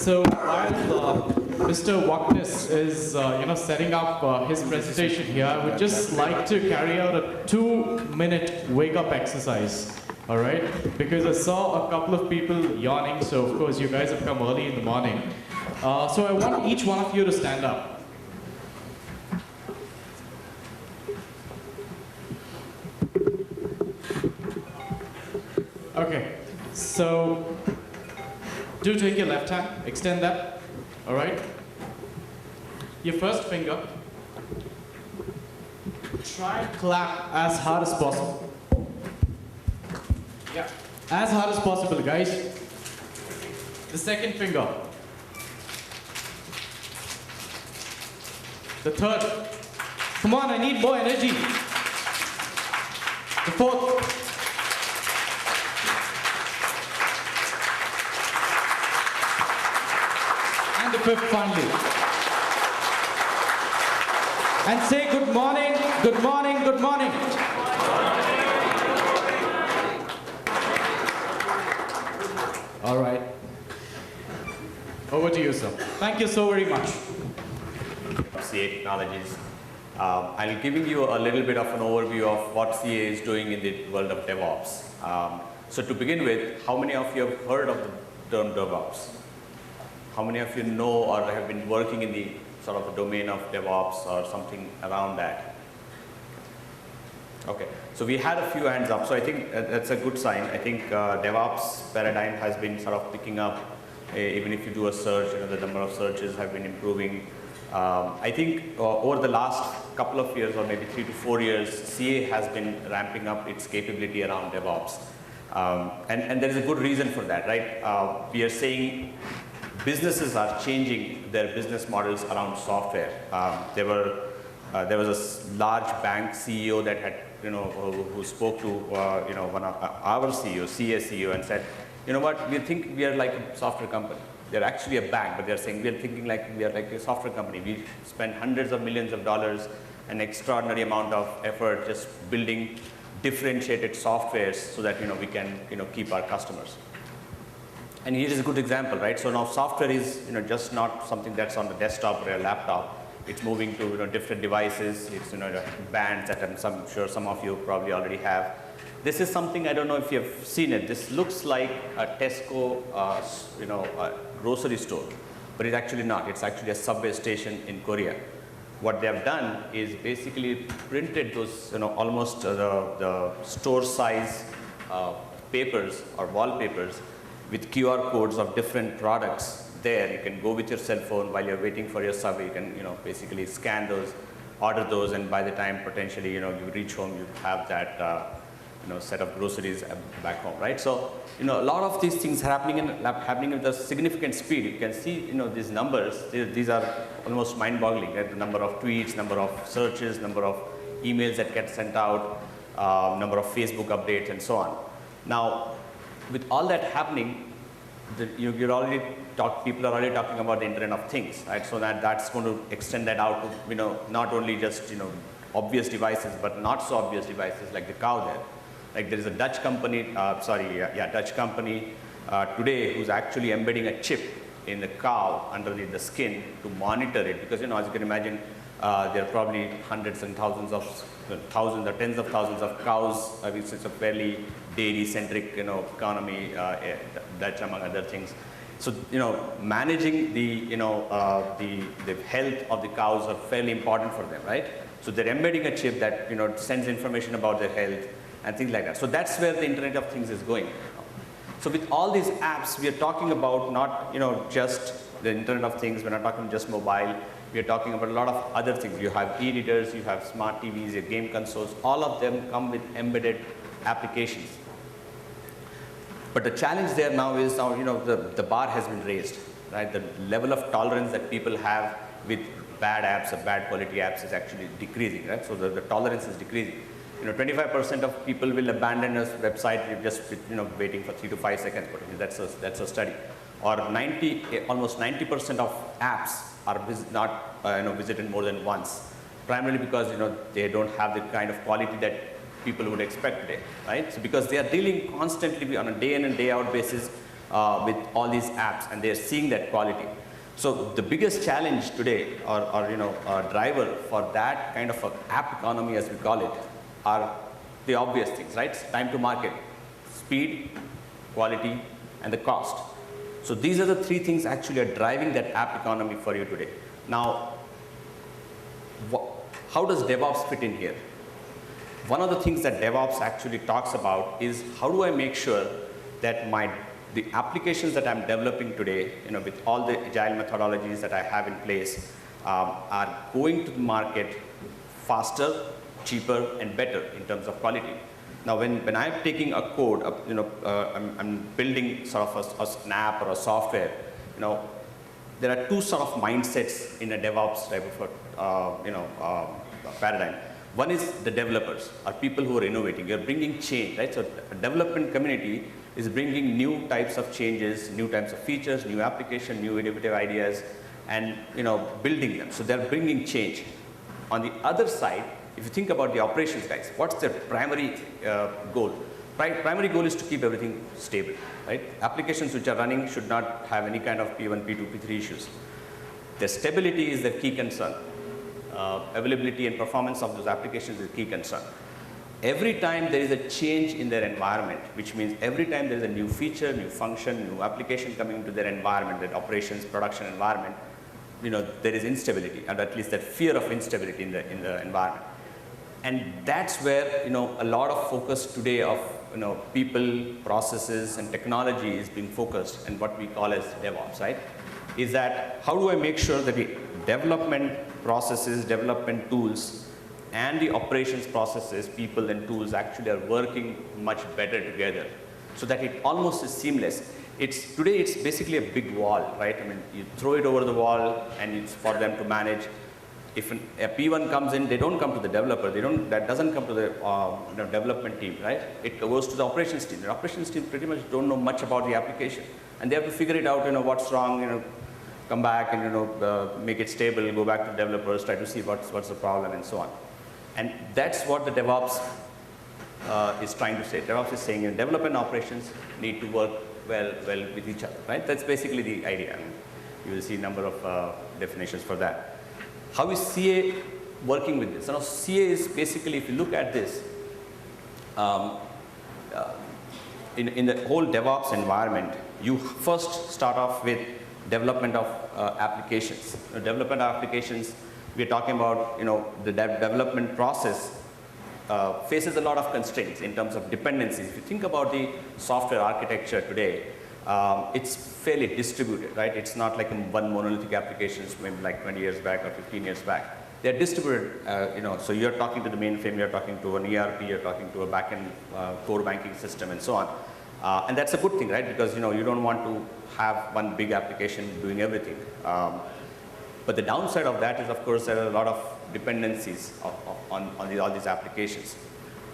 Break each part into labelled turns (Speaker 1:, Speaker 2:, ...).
Speaker 1: So while Mr. Waknis is setting up his presentation here, I would just like to carry out a 2-minute wake-up exercise. All right? Because I saw a couple of people yawning, so of course you guys have come early in the morning. So I want each one of you to stand up. Okay, so do take your left hand, extend that, all right? Your first finger, try and clap as hard as possible. Yeah, as hard as possible, guys. The second finger. The third. Come on, I need more energy. The fourth. And the fifth finally. And say good morning, good morning, good morning. All right. Over to you, sir. Thank you so very much.
Speaker 2: CA technologies. I'll be giving you a little bit of an overview of what CA is doing in the world of DevOps. So to begin with, how many of you have heard of the term DevOps? How many of you know or have been working in the sort of the domain of DevOps or something around that? Okay, so we had a few hands up, so I think that's a good sign. I think DevOps paradigm has been sort of picking up. Even if you do a search, the number of searches have been improving. I think over the last couple of years, or maybe 3 to 4 years, CA has been ramping up its capability around DevOps. And there is a good reason for that, right? We are saying businesses are changing their business models around software. There was a large bank CEO that had, who spoke to, one of our CEO, CA CEO, and said, you know what, we think we are like a software company. They're actually a bank, but they're saying we're thinking like we are like a software company. We spend hundreds of millions of dollars, an extraordinary amount of effort just building differentiated softwares so that we can keep our customers. And here is a good example, right? So now software is just not something that's on the desktop or a laptop. It's moving to different devices. It's bands that I'm sure some of you probably already have. This is something, I don't know if you've seen it. This looks like a Tesco, a grocery store, but it's actually not. It's actually a subway station in Korea. What they have done is basically printed those, almost the store size papers or wallpapers with QR codes of different products. There, you can go with your cell phone while you're waiting for your subway. You can, basically scan those, order those, and by the time potentially, you reach home, you have that. Set of groceries back home, right? So, a lot of these things happening with a significant speed. You can see, these numbers. These are almost mind-boggling. Right? The number of tweets, number of searches, number of emails that get sent out, number of Facebook updates, and so on. Now, with all that happening, people are already talking about the Internet of Things, right? So that's going to extend that out to, not only just, obvious devices, but not so obvious devices like the cow there. Like there is a Dutch company, Dutch company today who's actually embedding a chip in the cow underneath the skin to monitor it. Because, as you can imagine, there are probably hundreds and thousands or tens of thousands of cows. It's a fairly dairy-centric, economy, Dutch among other things. So, managing the, the health of the cows are fairly important for them, right? So they're embedding a chip that, sends information about their health and things like that. So that's where the Internet of Things is going. So with all these apps, we are talking about not, just the Internet of Things. We're not talking just mobile. We are talking about a lot of other things. You have e-readers, you have smart TVs, your game consoles. All of them come with embedded applications. But the challenge there now is now, the bar has been raised, right? The level of tolerance that people have with bad apps or bad quality apps is actually decreasing, right? So the tolerance is decreasing. 25% of people will abandon a website just waiting for 3 to 5 seconds. That's a study. Or almost 90% of apps are not visited more than once, primarily because they don't have the kind of quality that people would expect today, right? So because they are dealing constantly on a day in and day out basis with all these apps, and they're seeing that quality. So the biggest challenge today, or driver for that kind of an app economy, as we call it, are the obvious things, right? Time to market, speed, quality, and the cost. So these are the three things actually are driving that app economy for you today. Now, how does DevOps fit in here? One of the things that DevOps actually talks about is how do I make sure that the applications that I'm developing today, with all the agile methodologies that I have in place, are going to the market faster, cheaper, and better in terms of quality. Now, when I'm taking a code, I'm building sort of an app or a software, there are two sort of mindsets in a DevOps type of paradigm. One is the developers, or people who are innovating. You're bringing change, right? So a development community is bringing new types of changes, new types of features, new application, new innovative ideas, and building them. So they're bringing change. On the other side, if you think about the operations guys, what's their primary goal? Primary goal is to keep everything stable, right? Applications which are running should not have any kind of P1, P2, P3 issues. The stability is their key concern. Availability and performance of those applications is key concern. Every time there is a change in their environment, which means every time there is a new feature, new function, new application coming into their environment, that operations, production environment, there is instability, and at least that fear of instability in the environment. And that's where a lot of focus today of people, processes, and technology is being focused, and what we call as DevOps, right? Is that how do I make sure that the development processes, development tools, and the operations processes, people and tools actually are working much better together, so that it almost is seamless. Today it's basically a big wall, right? I mean, you throw it over the wall, and it's for them to manage. If a P1 comes in, they don't come to the developer. That doesn't come to the development team, right? It goes to the operations team. The operations team pretty much don't know much about the application, and they have to figure it out. What's wrong. Come back and make it stable. Go back to developers, try to see what's the problem, and so on. And that's what the DevOps is trying to say. DevOps is saying development operations need to work well with each other, right? That's basically the idea. You will see a number of definitions for that. How is CA working with this? Now, CA is basically, if you look at this, in the whole DevOps environment, you first start off with development of applications. Development of applications, we're talking about, the development process faces a lot of constraints in terms of dependencies. If you think about the software architecture today, it's fairly distributed, right? It's not like one monolithic applications, maybe like 20 years back or 15 years back. They're distributed, so you're talking to the mainframe, you're talking to an ERP, you're talking to a backend core banking system, and so on. And that's a good thing, right? Because you don't want to have one big application doing everything. But the downside of that is, of course, there are a lot of dependencies on all these applications.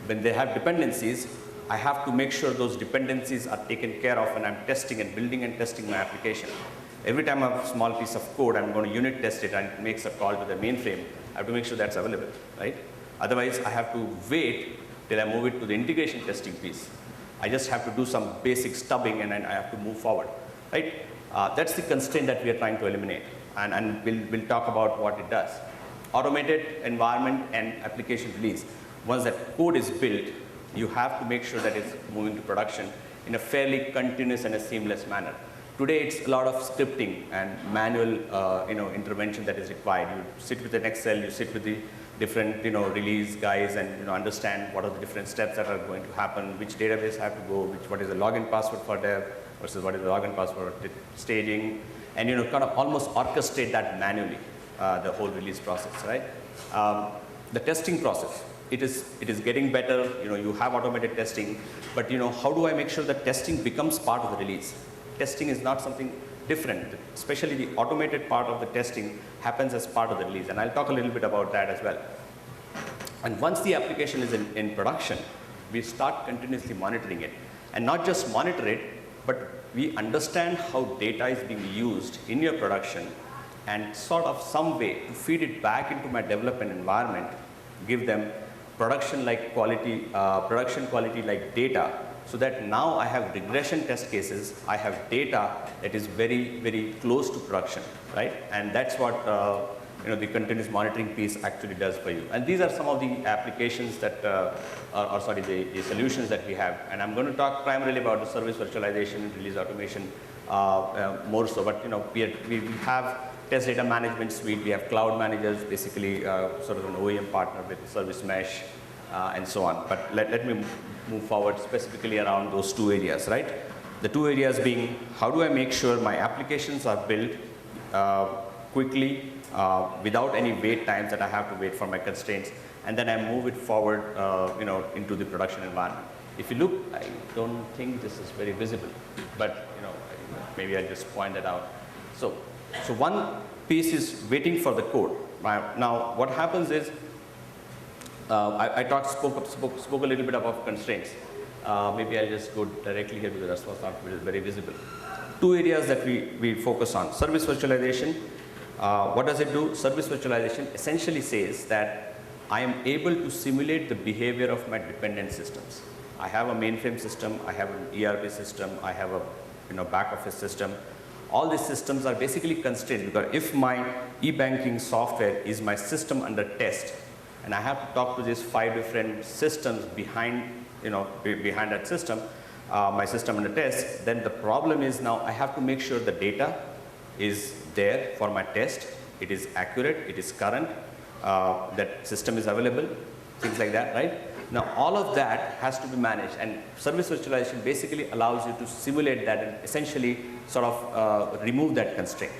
Speaker 2: When they have dependencies, I have to make sure those dependencies are taken care of when I'm testing and building and testing my application. Every time I have a small piece of code, I'm going to unit test it, and it makes a call to the mainframe. I have to make sure that's available, right? Otherwise, I have to wait till I move it to the integration testing piece. I just have to do some basic stubbing, and then I have to move forward, right? That's the constraint that we are trying to eliminate, and we'll talk about what it does. Automated environment and application release. Once that code is built, you have to make sure that it's moving to production in a fairly continuous and a seamless manner. Today, it's a lot of scripting and manual, intervention that is required. You sit with an Excel, you sit with the different, release guys, and understand what are the different steps that are going to happen, which database have to go, what is the login password for dev versus what is the login password for staging, and kind of almost orchestrate that manually, the whole release process, right? The testing process. It is getting better. You have automated testing, but how do I make sure that testing becomes part of the release? Testing is not something different, especially the automated part of the testing happens as part of the release, and I'll talk a little bit about that as well. And once the application is in production, we start continuously monitoring it, and not just monitor it, but we understand how data is being used in your production, and sort of some way to feed it back into my development environment, give them production quality like data, so that now I have regression test cases, I have data that is very, very close to production, right? And that's what the continuous monitoring piece actually does for you. And these are some of the applications that, the solutions that we have. And I'm going to talk primarily about the service virtualization, release automation more so. But we have test data management suite. We have cloud managers, basically sort of an OEM partner with service mesh and so on. But let me move forward specifically around those two areas, right? The two areas being, how do I make sure my applications are built quickly without any wait times that I have to wait for my constraints, and then I move it forward into the production environment. If you look, I don't think this is very visible, but maybe I'll just point that out. So one piece is waiting for the code. Now what happens is, I spoke a little bit about constraints. Maybe I'll just go directly here because that's not very visible. Two areas that we focus on. Service virtualization. What does it do? Service virtualization essentially says that I am able to simulate the behavior of my dependent systems. I have a mainframe system, I have an ERP system, I have a back office system. All these systems are basically constrained because if my e-banking software is my system under test, and I have to talk to these 5 different systems behind that system, my system under test, then the problem is now I have to make sure the data is there for my test, it is accurate, it is current, that system is available, things like that, right? Now all of that has to be managed, and service virtualization basically allows you to simulate that and essentially sort of remove that constraint.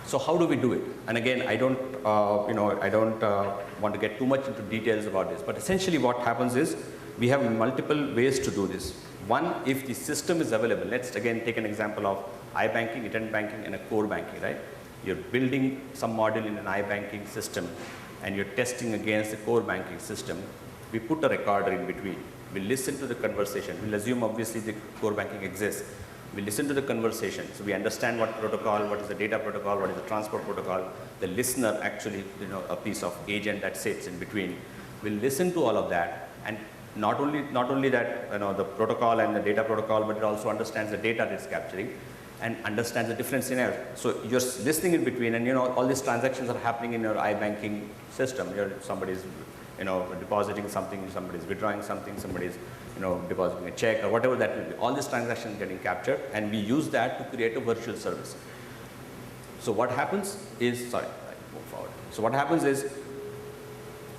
Speaker 2: So how do we do it? And again, I don't want to get too much into details about this, but essentially what happens is we have multiple ways to do this. One, if the system is available, let's again take an example of iBanking, internet banking, and a core banking, right? You're building some model in an iBanking system, and you're testing against the core banking system. We put a recorder in between. We listen to the conversation. We'll assume obviously the core banking exists. We listen to the conversation. So we understand what protocol, what is the data protocol, what is the transport protocol. The listener actually, a piece of agent that sits in between. We'll listen to all of that, and not only that, the protocol and the data protocol, but it also understands the data that it's capturing and understands the different scenarios. So you're listening in between, and all these transactions are happening in your iBanking system. Somebody's depositing something, somebody's withdrawing something, somebody's depositing a check or whatever that will be. All these transactions getting captured, and we use that to create a virtual service. So what happens is, move forward. So what happens is,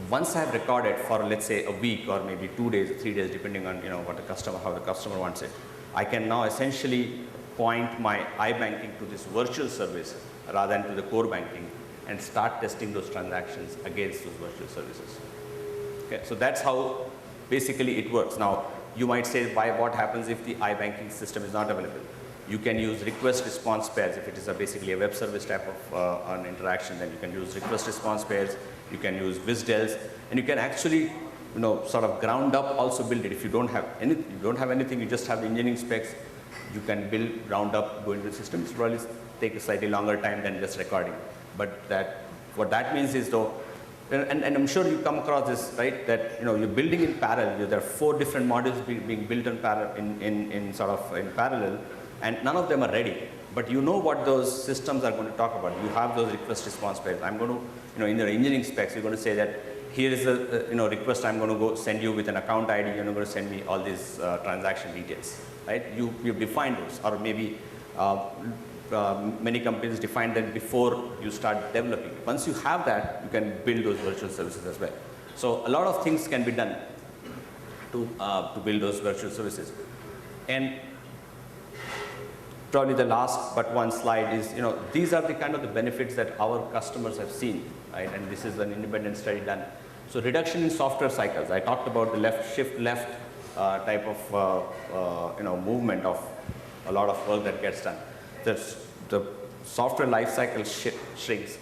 Speaker 2: once I have recorded for let's say a week or maybe 2 days, 3 days, depending on how the customer wants it, I can now essentially point my iBanking to this virtual service rather than to the core banking and start testing those transactions against those virtual services. Okay, so that's how basically it works. Now, you might say, what happens if the iBanking system is not available? You can use request response pairs. If it is basically a web service type of an interaction, then you can use request response pairs. You can use WSDLs, and you can actually sort of ground up also build it. If you don't have anything, you just have the engineering specs, you can build ground up, go into the system. It's probably take a slightly longer time than just recording. But what that means is though, and I'm sure you come across this, right? That you're building in parallel. There are 4 different modules being built in parallel, and none of them are ready. But what those systems are going to talk about. You have those request response pairs. I'm going to, in your engineering specs, you're going to say that here is a request I'm going to go send you with an account ID. You're going to send me all these transaction details, right? You've defined those, or maybe many companies define them before you start developing. Once you have that, you can build those virtual services as well. So a lot of things can be done to build those virtual services. And probably the last but one slide is, these are the kind of the benefits that our customers have seen, right? And this is an independent study done. So reduction in software cycles. I talked about the shift left type of movement of a lot of work that gets done. The software life cycle shrinks.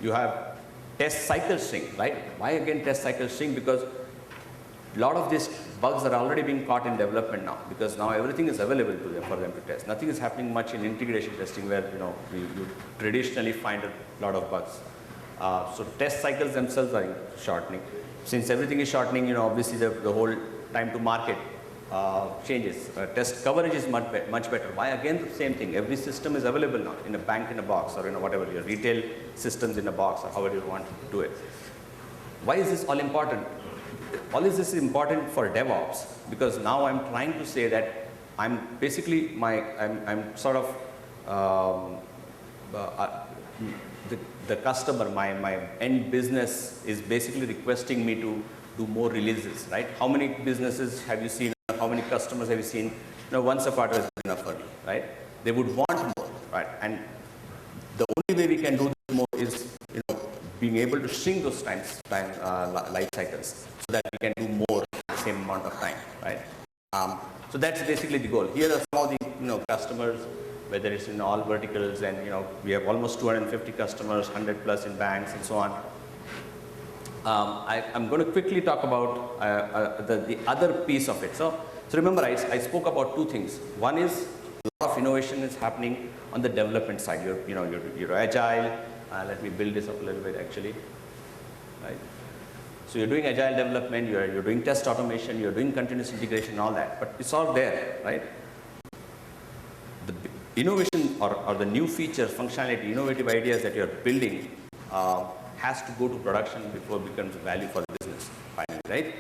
Speaker 2: You have test cycle shrink, right? Why again test cycle shrink? Because a lot of these bugs are already being caught in development now, because now everything is available to them for them to test. Nothing is happening much in integration testing where you traditionally find a lot of bugs. So test cycles themselves are shortening. Since everything is shortening, obviously the whole time to market changes. Test coverage is much better. Why? Again, the same thing. Every system is available now in a bank in a box, or whatever your retail systems in a box, or however you want to do it. Why is this all important? All is this important for DevOps, because now I'm trying to say that I'm basically I'm sort of the customer, my end business is basically requesting me to do more releases, right? How many businesses have you seen? How many customers have you seen? Once a quarter is good enough for me, right? They would want more, right? And the only way we can do this more is, being able to shrink those life cycles so that we can do more in the same amount of time, right? So that's basically the goal. Here are some of the customers, whether it's in all verticals, and we have almost 250 customers, 100 plus in banks and so on. I'm going to quickly talk about the other piece of it. So remember, I spoke about two things. One is a lot of innovation is happening on the development side. You're agile. Let me build this up a little bit actually. Right. So you're doing agile development. You're doing test automation. You're doing continuous integration, all that. But it's all there, right? The innovation or the new features, functionality, innovative ideas that you're building has to go to production before it becomes value for the business, finally, right?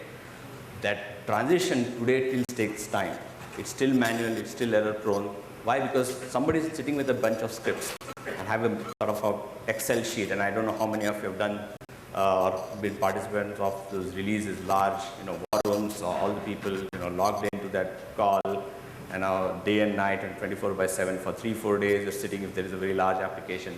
Speaker 2: That transition today still takes time. It's still manual, it's still error prone. Why? Because somebody is sitting with a bunch of scripts and have a sort of a Excel sheet, and I don't know how many of you have done or been participants of those releases, large, war rooms, all the people, logged into that call, and day and night and 24/7 for 3-4 days, you're sitting if there is a very large application.